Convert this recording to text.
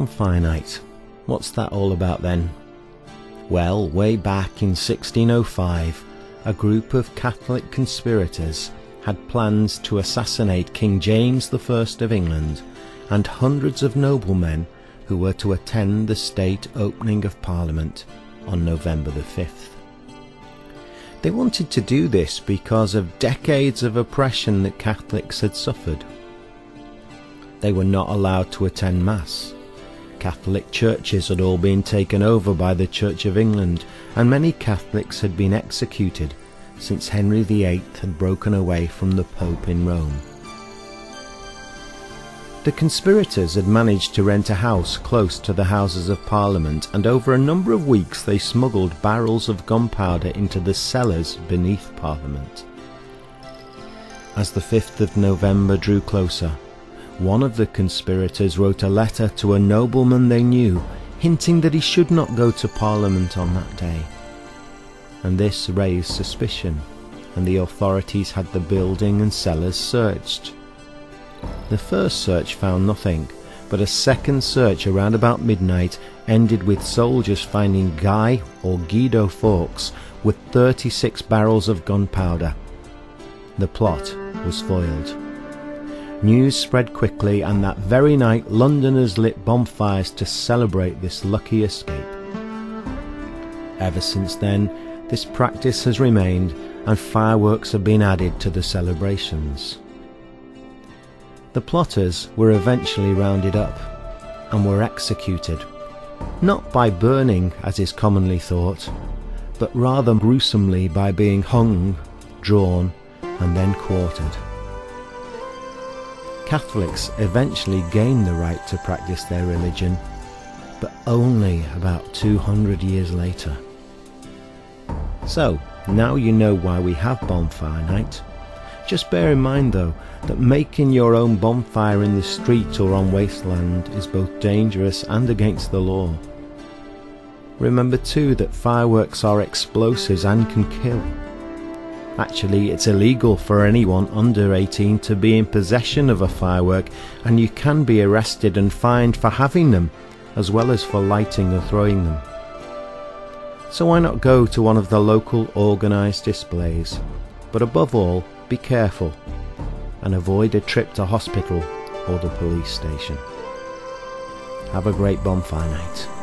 Bonfire Night. What's that all about then? Well, way back in 1605, a group of Catholic conspirators had plans to assassinate King James I of England and hundreds of noblemen who were to attend the state opening of Parliament on November the 5th. They wanted to do this because of decades of oppression that Catholics had suffered. They were not allowed to attend Mass. Catholic churches had all been taken over by the Church of England, and many Catholics had been executed since Henry VIII had broken away from the Pope in Rome. The conspirators had managed to rent a house close to the Houses of Parliament, and over a number of weeks they smuggled barrels of gunpowder into the cellars beneath Parliament. As the 5th of November drew closer, one of the conspirators wrote a letter to a nobleman they knew, hinting that he should not go to Parliament on that day. And this raised suspicion, and the authorities had the building and cellars searched. The first search found nothing, but a second search around about midnight ended with soldiers finding Guy or Guido Fawkes with 36 barrels of gunpowder. The plot was foiled. News spread quickly, and that very night Londoners lit bonfires to celebrate this lucky escape. Ever since then, this practice has remained, and fireworks have been added to the celebrations. The plotters were eventually rounded up and were executed, not by burning as is commonly thought, but rather gruesomely by being hung, drawn, and then quartered. Catholics eventually gained the right to practice their religion, but only about 200 years later. So, now you know why we have Bonfire Night. Just bear in mind though, that making your own bonfire in the street or on wasteland is both dangerous and against the law. Remember too that fireworks are explosives and can kill. Actually, it's illegal for anyone under 18 to be in possession of a firework, and you can be arrested and fined for having them, as well as for lighting or throwing them. So why not go to one of the local organised displays? But above all, be careful and avoid a trip to hospital or the police station. Have a great bonfire night.